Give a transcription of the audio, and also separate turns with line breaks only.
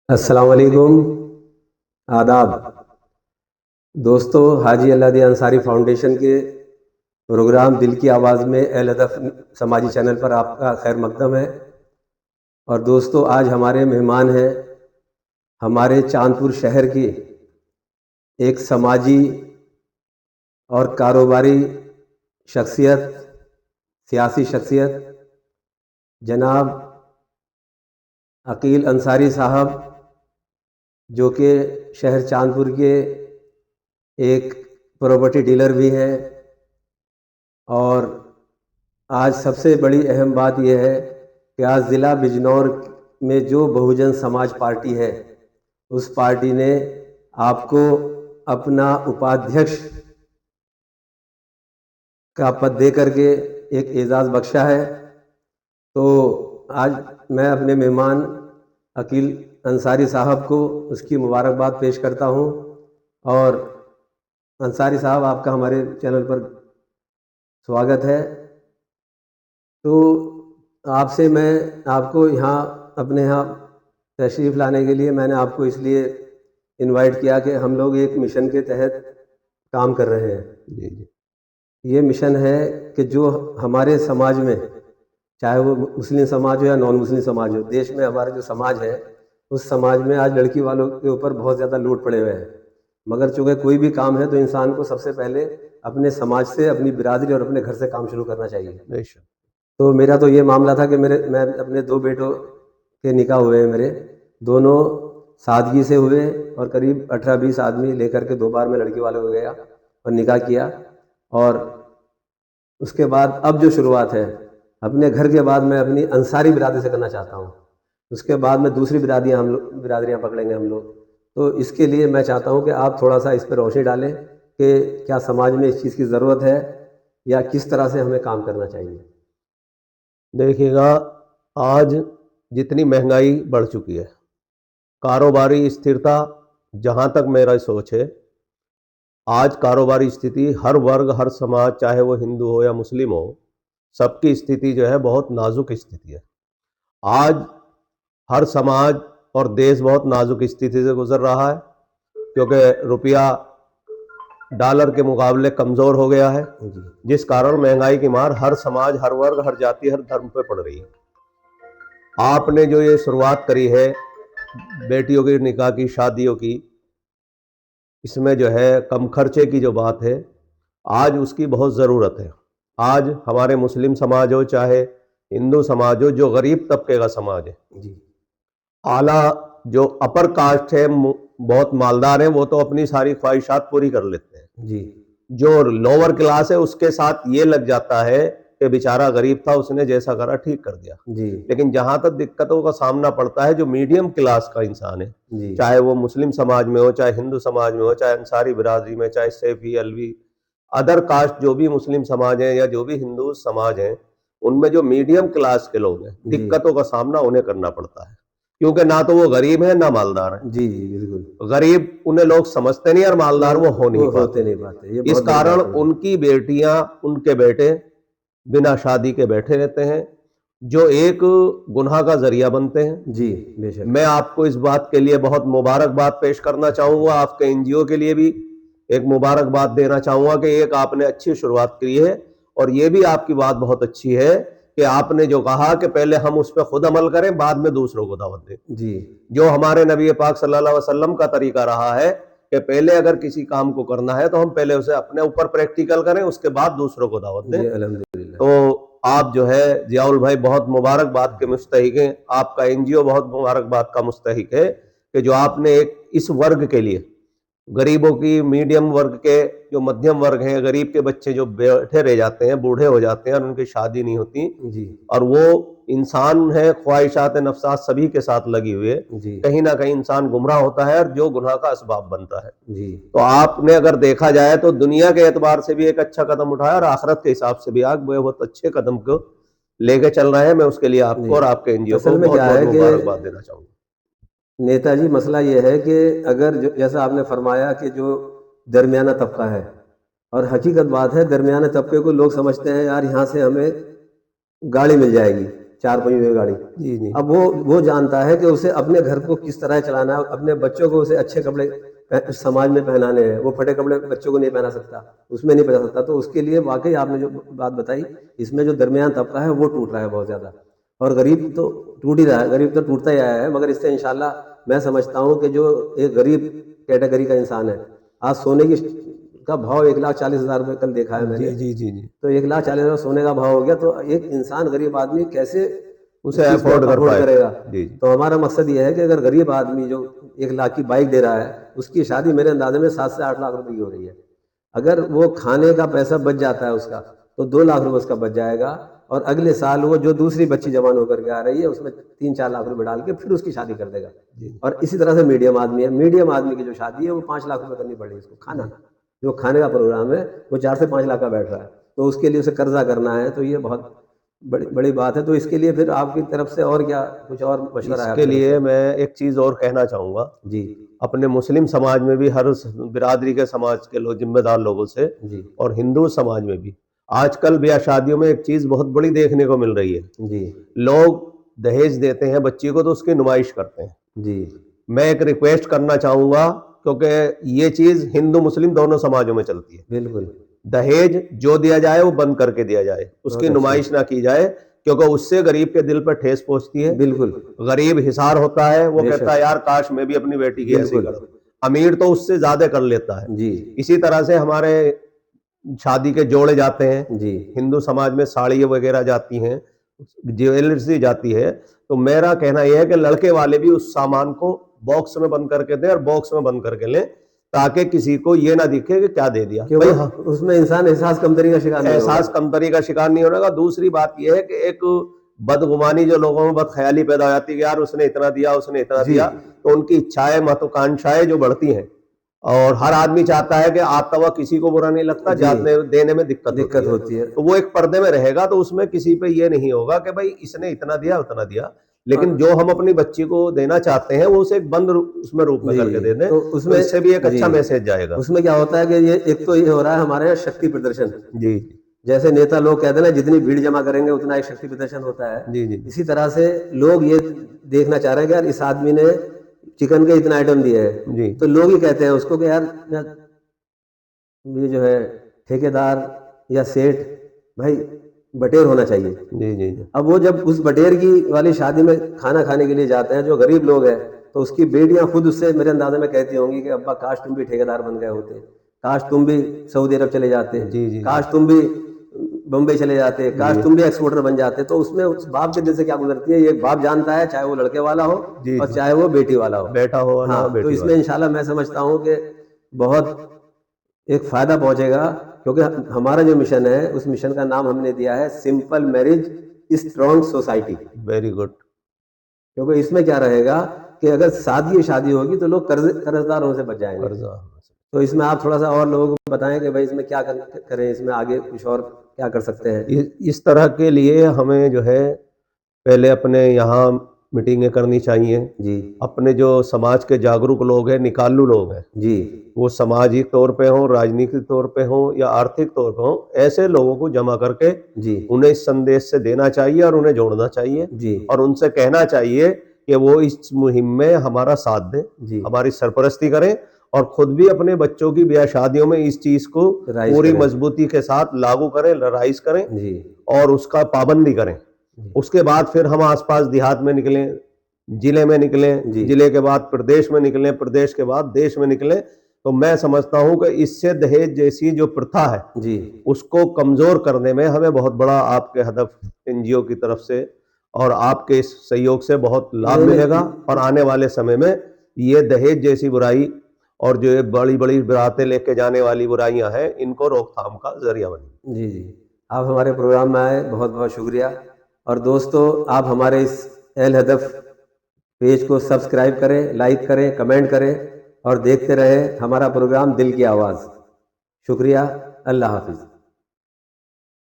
अस्सलाम वालेकुम। आदाब दोस्तों, हाजी अल्लादी अंसारी फाउंडेशन के प्रोग्राम दिल की आवाज़ में अहल हदफ समाजी चैनल पर आपका खैर मकदम है। और दोस्तों, आज हमारे मेहमान हैं हमारे चांदपुर शहर की एक समाजी और कारोबारी शख्सियत, सियासी शख्सियत, जनाब अकील अंसारी साहब, जो कि शहर चांदपुर के एक प्रॉपर्टी डीलर भी हैं। और आज सबसे बड़ी अहम बात यह है कि आज ज़िला बिजनौर में जो बहुजन समाज पार्टी है, उस पार्टी ने आपको अपना उपाध्यक्ष का पद दे करके एक एजाज़ बख्शा है। तो आज मैं अपने मेहमान अकील अंसारी साहब को उसकी मुबारकबाद पेश करता हूँ। और अंसारी साहब, आपका हमारे चैनल पर स्वागत है। तो आपसे मैं आपको यहाँ अपने यहाँ तशरीफ़ लाने के लिए मैंने आपको इसलिए इनवाइट किया कि हम लोग एक मिशन के तहत काम कर रहे हैं।
जी जी।
ये मिशन है कि जो हमारे समाज में, चाहे वो मुस्लिम समाज हो या नॉन मुस्लिम समाज हो, देश में हमारा जो समाज है, उस समाज में आज लड़की वालों के ऊपर बहुत ज़्यादा लोड पड़े हुए हैं। मगर चूँकि कोई भी काम है तो इंसान को सबसे पहले अपने समाज से, अपनी बिरादरी और अपने घर से काम शुरू करना चाहिए।
बेशक।
तो मेरा तो ये मामला था कि मैं अपने दो बेटों के निकाह हुए हैं मेरे, दोनों सादगी से हुए और करीब 18-20 आदमी लेकर के 2 बार मैं लड़की वालों को गया और निकाह किया। और उसके बाद अब जो शुरुआत है, अपने घर के बाद मैं अपनी अंसारी बिरादरी से करना चाहता हूँ। उसके बाद में दूसरी बिरादरियाँ पकड़ेंगे हम लोग। तो इसके लिए मैं चाहता हूँ कि आप थोड़ा सा इस पर रोशनी डालें कि क्या समाज में इस चीज़ की ज़रूरत है या किस तरह से हमें काम करना चाहिए।
देखिएगा, आज जितनी महंगाई बढ़ चुकी है, कारोबारी स्थिरता, जहां तक मेरा सोच है, आज कारोबारी स्थिति हर वर्ग, हर समाज, चाहे वो हिंदू हो या मुस्लिम हो, सबकी स्थिति जो है बहुत नाजुक स्थिति है। आज हर समाज और देश बहुत नाजुक स्थिति से गुजर रहा है, क्योंकि रुपया डॉलर के मुकाबले कमजोर हो गया है, जिस कारण महंगाई की मार हर समाज, हर वर्ग, हर जाति, हर धर्म पे पड़ रही है। आपने जो ये शुरुआत करी है बेटियों की निकाह की, शादियों की, इसमें जो है कम खर्चे की जो बात है, आज उसकी बहुत ज़रूरत है। आज हमारे मुस्लिम समाज हो चाहे हिंदू समाज हो, जो गरीब तबके का समाज है, आला जो अपर कास्ट है, बहुत मालदार है, वो तो अपनी सारी ख्वाहिशात पूरी कर लेते हैं।
जी।
जो लोअर क्लास है उसके साथ ये लग जाता है कि बेचारा गरीब था, उसने जैसा करा ठीक कर दिया।
जी।
लेकिन जहां तक दिक्कतों का सामना पड़ता है जो मीडियम क्लास का इंसान है,
जी।
चाहे वो मुस्लिम समाज में हो, चाहे हिंदू समाज में हो, चाहे अंसारी बिरादरी में, चाहे सैफी, अलवी, अदर कास्ट जो भी मुस्लिम समाज है या जो भी हिंदू समाज है, उनमें जो मीडियम क्लास के लोग हैं, दिक्कतों का सामना उन्हें करना पड़ता है, क्योंकि ना तो वो गरीब है ना मालदार है।
जी जी बिल्कुल।
गरीब उन्हें लोग समझते नहीं और मालदार वो हो नहीं
होते
पाते।
नहीं पाते, ये
इस
बहुत बड़ी
कारण
बात है।
उनकी बेटियां, उनके बेटे बिना शादी के बैठे रहते हैं, जो एक गुनाह का जरिया बनते हैं।
जी बेशक।
मैं आपको इस बात के लिए बहुत मुबारकबाद पेश करना चाहूंगा, आपके एनजीओ के लिए भी एक मुबारकबाद देना चाहूंगा कि एक आपने अच्छी शुरुआत की है। और ये भी आपकी बात बहुत अच्छी है कि आपने जो कहा कि पहले हम उस पर खुद अमल करें, बाद में दूसरों को दावत दें।
जी।
जो हमारे नबी पाक सल्लल्लाहु अलैहि वसल्लम का तरीका रहा है कि पहले अगर किसी काम को करना है तो हम पहले उसे अपने ऊपर प्रैक्टिकल करें, उसके बाद दूसरों को दावत दें।
जी अल्हम्दुलिल्लाह।
तो आप जो है जियाउल भाई बहुत मुबारकबाद के मुस्तहिक हैं, आपका एनजीओ बहुत मुबारकबाद का मुस्तहिक है कि जो आपने एक इस वर्ग के लिए, गरीबों की, मीडियम वर्ग के, जो मध्यम वर्ग हैं, गरीब के बच्चे जो बैठे रह जाते हैं, बूढ़े हो जाते हैं और उनकी शादी नहीं होती,
जी।
और वो इंसान है, ख्वाहिशात नफ्सात सभी के साथ लगी हुई है,
जी।
कहीं ना कहीं इंसान गुमराह होता है और जो गुनाह का असबाब बनता है।
जी।
तो आपने अगर देखा जाए तो दुनिया के एतबार से भी एक अच्छा कदम उठाया और आखिरत के हिसाब से भी आप बहुत अच्छे कदम को लेके चल रहे हैं। मैं उसके लिए आपको और आपके एनजीओ
असल
को
में
बहुत
क्या
बहुत
है कि
मुबारकबाद देना चाहूंगा।
नेताजी, मसला ये है कि अगर जैसा आपने फरमाया कि जो दरमियाना तबका है, और हकीकत बात है, दरमियाना तबके को लोग समझते हैं यार यहाँ से हमें गाड़ी मिल जाएगी, 4 पहियों गाड़ी।
जी जी
अब वो जानता है कि उसे अपने घर को किस तरह चलाना है, अपने बच्चों को उसे अच्छे कपड़े समाज में पहनाने हैं। वो फटे कपड़े बच्चों को नहीं पहना सकता, उसमें नहीं पहना सकता। तो उसके लिए वाकई आपने जो बात बताई, इसमें जो दरमियान तबका है वो टूट रहा है बहुत ज़्यादा, और गरीब तो टूट ही रहा है, गरीब तो टूटता ही आया है। मगर इससे इंशाल्लाह मैं समझता हूँ कि जो एक गरीब कैटेगरी का इंसान है, आज सोने की का भाव 1,40,000 रुपये कल देखा है मैंने।
जी जी जी जी
तो 1,40,000 सोने का भाव हो गया, तो एक इंसान गरीब आदमी कैसे
उसे
उस चीज़ को
अफोर्ड कर
अफोर्ड
पाए।
करेगा।
जी जी
तो हमारा मकसद ये है कि अगर गरीब आदमी जो 1 लाख की बाइक दे रहा है, उसकी शादी मेरे अंदाजे में 7 से 8 लाख रुपए की हो रही है। अगर वो खाने का पैसा बच जाता है उसका, तो 2 लाख रुपए उसका बच जाएगा, और अगले साल वो जो दूसरी बच्ची जवान होकर के आ रही है उसमें 3-4 लाख रुपए डाल के फिर उसकी शादी कर देगा।
जी
और इसी तरह से मीडियम आदमी है, मीडियम आदमी की जो शादी है वो 5 लाख रुपए करनी पड़ेगी उसको। खाना जो खाने का प्रोग्राम है वो 4 से 5 लाख का बैठ रहा है, तो उसके लिए उसे कर्जा करना है, तो ये बहुत बड़ी बड़ी बात है। तो इसके लिए फिर आपकी तरफ से और क्या कुछ और मशवरा है
इसके
आपकी तरफ
लिए
से?
मैं एक चीज और कहना चाहूंगा।
जी
अपने मुस्लिम समाज में भी हर बिरादरी के समाज के लोग, जिम्मेदार लोगों से,
जी
और हिंदू समाज में भी आजकल ब्याह शादियों में एक चीज बहुत बड़ी देखने को मिल रही है।
जी
लोग दहेज देते हैं बच्ची को तो उसकी नुमाइश करते हैं।
जी
मैं एक रिक्वेस्ट करना चाहूंगा, क्योंकि ये चीज हिंदू मुस्लिम दोनों समाजों में चलती है।
बिल्कुल,
दहेज जो दिया जाए वो बंद करके दिया जाए, उसकी
बहुत अच्छा,
नुमाइश ना की जाए, क्योंकि उससे गरीब के दिल पर ठेस पहुंचती है।
बिल्कुल,
गरीब हिसार होता है, वो कहता
बेशक,
है यार काश मैं भी अपनी बेटी की ऐसी
बिल्कुल,
करूं। अमीर तो उससे ज्यादा कर लेता है।
जी,
इसी तरह से हमारे शादी के जोड़े जाते हैं,
जी,
हिंदू समाज में साड़ी वगैरह जाती हैं, ज्वेलरी जाती है। तो मेरा कहना यह है कि लड़के वाले भी उस सामान को बॉक्स में बंद करके दें, और बॉक्स में बंद करके लें, ताकि किसी को ये ना दिखे कि क्या दे दिया
कि
भाई।
वो
हाँ,
उसमें इंसान एहसास कमतरी का शिकार नहीं होगा।
एहसास कमतरी का शिकार नहीं होने का। दूसरी बात यह है कि एक बदगुमानी जो लोगों में बदख्याली पैदा हो जाती है कि यार उसने इतना दिया, उसने इतना
जी,
दिया, तो उनकी इच्छाएं महत्वाकांक्षाएं जो बढ़ती हैं, और हर आदमी चाहता है कि आता हुआ किसी को बुरा नहीं लगता,
जी,
जाने देने में दिक्कत होती
दिक्कत
है।
होती है।
तो वो एक पर्दे में रहेगा, तो उसमें किसी पे ये नहीं होगा कि भाई इसने इतना दिया उतना दिया। लेकिन
और
जो हम अपनी बच्ची को देना चाहते हैं वो उसे एक बंद उसमें रूप में
जी,
करके दे दें,
तो
तो
उसमें
इससे भी एक
जी,
अच्छा मैसेज जाएगा।
उसमें क्या होता है कि ये एक तो ये हो रहा है हमारे यहाँ शक्ति प्रदर्शन।
जी
जैसे नेता लोग कहते हैं ना, जितनी भीड़ जमा करेंगे उतना एक शक्ति प्रदर्शन होता है।
जी जी
इसी तरह से लोग ये देखना चाह रहे हैं कि यार इस आदमी ने चिकन के इतना आइटम दिए हैं,
जी
तो लोग ही कहते हैं उसको कि यार ये जो है ठेकेदार या सेठ भाई बटेर होना चाहिए।
जी जी जी
अब वो जब उस बटेर की वाली शादी में खाना खाने के लिए जाते हैं, जो गरीब लोग हैं, तो उसकी बेटियां खुद उससे मेरे अंदाजे में कहती होंगी कि अब्बा काश तुम भी ठेकेदार बन गए होते, काश तुम भी सऊदी अरब चले जाते,
जी जी
काश तुम भी बम्बई चले जाते, काश
जी
तुम भी एक्सपोर्टर बन जाते। तो उसमें उस बाप के दिल से क्या गुजरती है, ये बाप जानता है, चाहे वो लड़के वाला हो
जी
और
जी
चाहे वो बेटी वाला हो।
बेटा हो ना
हाँ,
हो,
तो
बेटी
इसमें
वाला।
इंशाल्लाह मैं समझता हूँ कि बहुत एक फायदा पहुंचेगा, क्योंकि हमारा जो मिशन है उस मिशन का नाम हमने दिया है simple marriage strong society.
Very good.
क्योंकि इसमें क्या रहेगा कि अगर सादी शादी होगी तो लोग कर्जदार होने से बच जाएंगे।
कर्जा।
तो इसमें आप थोड़ा सा और लोगों को बताएं कि भाई इसमें क्या करें, इसमें आगे कुछ और क्या कर सकते हैं।
इस तरह के लिए हमें जो है पहले अपने यहाँ मीटिंगें करनी चाहिए।
जी
अपने जो समाज के जागरूक लोग हैं, निकालू लोग हैं,
जी
वो सामाजिक तौर पे हों, राजनीतिक तौर पे हों या आर्थिक तौर पे हों, ऐसे लोगों को जमा करके
जी
उन्हें इस संदेश से देना चाहिए और उन्हें जोड़ना चाहिए,
जी
और उनसे कहना चाहिए कि वो इस मुहिम में हमारा साथ दें,
जी
हमारी सरपरस्ती करें, और खुद भी अपने बच्चों की ब्याह शादियों में इस चीज को
राइज
पूरी
करें।
मजबूती के साथ लागू करें, राइज करें,
जी
और उसका पाबंदी करें।
जी
उसके बाद फिर हम आसपास देहात में निकलें, जिले में निकलें,
जी
जिले के बाद प्रदेश में निकलें, प्रदेश के बाद देश में निकलें। तो मैं समझता हूं कि इससे दहेज जैसी जो प्रथा है
जी
उसको कमजोर करने में हमें बहुत बड़ा आपके हदफ एनजीओ की तरफ से और आपके इस सहयोग से बहुत लाभ
नहीं
मिलेगा, और
नहीं
आने वाले समय में ये दहेज जैसी बुराई और जो ये बड़ी बड़ी बारातें लेके जाने वाली बुराइयां हैं, इनको रोकथाम का जरिया बने।
जी जी, आप हमारे प्रोग्राम में आए, बहुत बहुत शुक्रिया। और दोस्तों, आप हमारे इस एल हदफ पेज को सब्सक्राइब करें, लाइक करें, कमेंट करें, और देखते रहें हमारा प्रोग्राम दिल की आवाज़। शुक्रिया। अल्लाह हाफिज़।